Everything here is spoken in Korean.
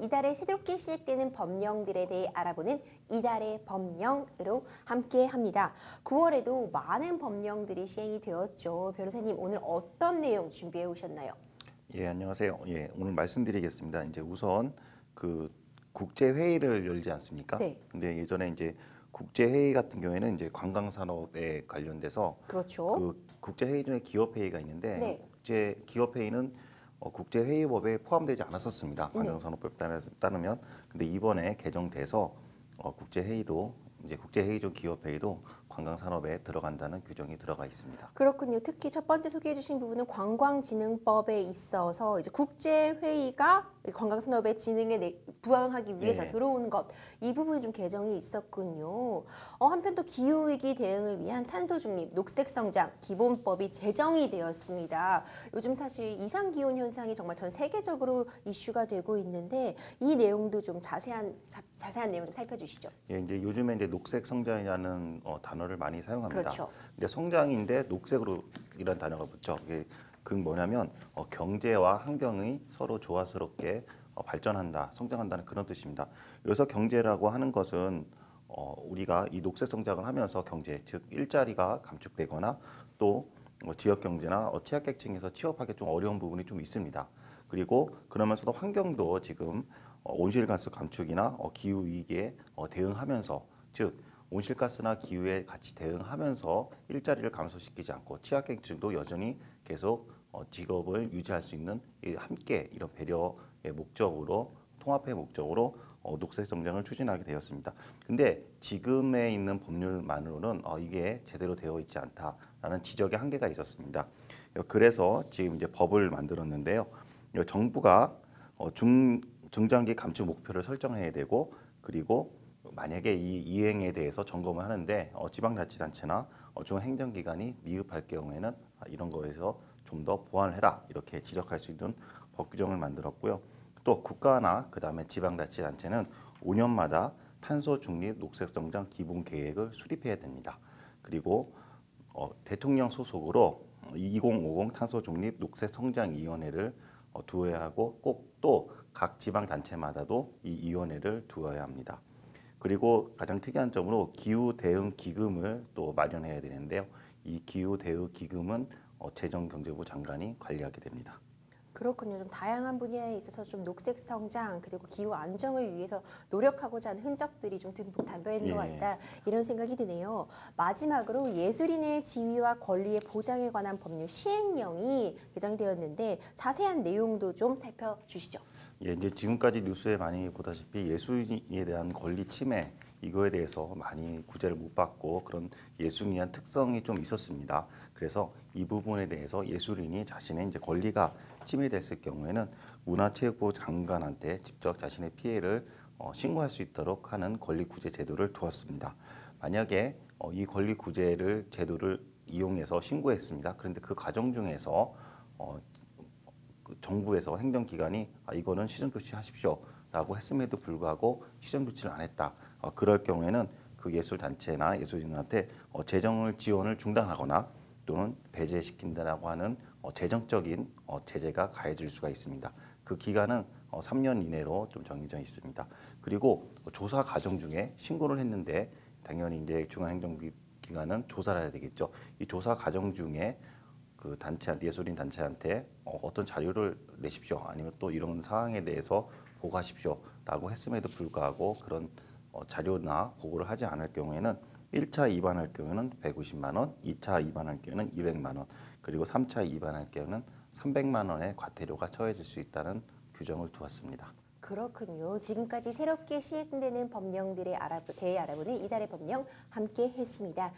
이달에 새롭게 시작되는 법령들에 대해 알아보는 이달의 법령으로 함께 합니다. 9월에도 많은 법령들이 시행이 되었죠. 변호사님, 오늘 어떤 내용 준비해 오셨나요? 예, 안녕하세요. 예, 오늘 말씀드리겠습니다. 이제 우선 그 국제 회의를 열지 않습니까? 네. 근데 예전에 이제 국제 회의 같은 경우에는 이제 관광 산업에 관련돼서 그렇죠. 그 국제 회의 중에 기업 회의가 있는데 네. 국제 기업 회의는 국제 회의법에 포함되지 않았었습니다. 네. 관광 산업법 따르면. 근데 이번에 개정돼서 국제 회의도 이제 국제 회의 중 기업 회의도 관광 산업에 들어간다는 규정이 들어가 있습니다. 그렇군요. 특히 첫 번째 소개해 주신 부분은 관광진흥법에 있어서 이제 국제회의가 관광산업의 진흥에 부응하기 위해서 예. 들어오는 것, 이 부분이 좀 개정이 있었군요. 한편 또 기후위기 대응을 위한 탄소중립, 녹색성장 기본법이 제정이 되었습니다. 요즘 사실 이상기온 현상이 정말 전 세계적으로 이슈가 되고 있는데 이 내용도 좀 자세한 내용 좀 살펴주시죠. 예, 이제 요즘에 이제 녹색 성장이라는 단어를 많이 사용합니다. 그렇죠. 근데 성장인데 녹색으로 이런 단어가 붙죠. 이게 그 뭐냐면 경제와 환경이 서로 조화스럽게 발전한다, 성장한다는 그런 뜻입니다. 여기서 경제라고 하는 것은 우리가 이 녹색 성장을 하면서 경제, 즉 일자리가 감축되거나 또 지역 경제나 취약계층에서 취업하기 좀 어려운 부분이 좀 있습니다. 그리고 그러면서도 환경도 지금 온실가스 감축이나 기후 위기에 대응하면서, 즉 온실가스나 기후에 같이 대응하면서 일자리를 감소시키지 않고 취약계층도 여전히 계속 직업을 유지할 수 있는 함께 이런 배려의 목적으로, 통합의 목적으로 녹색 성장을 추진하게 되었습니다. 근데 지금에 있는 법률만으로는 이게 제대로 되어 있지 않다라는 지적의 한계가 있었습니다. 그래서 지금 이제 법을 만들었는데요. 정부가 중장기 감축 목표를 설정해야 되고, 그리고 만약에 이 이행에 대해서 점검을 하는데 지방자치단체나 중앙행정기관이 미흡할 경우에는 이런 거에서 좀 더 보완을 해라, 이렇게 지적할 수 있는 법 규정을 만들었고요. 또 국가나 그다음에 지방자치단체는 5년마다 탄소 중립 녹색성장 기본 계획을 수립해야 됩니다. 그리고 대통령 소속으로 2050 탄소 중립 녹색성장위원회를 두어야 하고, 꼭 또 각 지방단체마다도 이 위원회를 두어야 합니다. 그리고 가장 특이한 점으로 기후 대응 기금을 또 마련해야 되는데요. 이 기후 대응 기금은 재정경제부 장관이 관리하게 됩니다. 그렇군요. 좀 다양한 분야에 있어서 좀 녹색 성장 그리고 기후 안정을 위해서 노력하고자 하는 흔적들이 좀 듬뿍 담겨 있는 것 같다. 이런 생각이 드네요. 마지막으로 예술인의 지위와 권리의 보장에 관한 법률 시행령이 개정이 되었는데 자세한 내용도 좀 살펴주시죠. 예, 이제 지금까지 뉴스에 많이 보다시피 예술인에 대한 권리 침해, 이거에 대해서 많이 구제를 못 받고 그런 예술인에 대한 특성이 좀 있었습니다. 그래서 이 부분에 대해서 예술인이 자신의 이제 권리가 침해됐을 경우에는 문화체육부 장관한테 직접 자신의 피해를 신고할 수 있도록 하는 권리 구제 제도를 두었습니다. 만약에 이 권리 구제를 제도를 이용해서 신고했습니다. 그런데 그 과정 중에서 정부에서 행정기관이 이거는 시정 조치하십시오라고 했음에도 불구하고 시정 조치를 안 했다. 그럴 경우에는 그 예술단체나 예술인한테 재정을 지원을 중단하거나 또는 배제시킨다라고 하는 재정적인 제재가 가해질 수가 있습니다. 그 기간은 3년 이내로 좀 정해져 있습니다. 그리고 조사 과정 중에 신고를 했는데 당연히 이제 중앙행정기관은 조사를 해야 되겠죠. 이 조사 과정 중에 그 단체한테, 예술인 단체한테 어떤 자료를 내십시오, 아니면 또 이런 사항에 대해서 보고하십시오라고 했음에도 불구하고 그런 자료나 보고를 하지 않을 경우에는 1차 위반할 경우에는 150만 원, 2차 위반할 경우에는 200만 원, 그리고 3차 위반할 경우에는 300만 원의 과태료가 처해질 수 있다는 규정을 두었습니다. 그렇군요. 지금까지 새롭게 시행되는 법령들에 대해 알아보는 이달의 법령 함께 했습니다.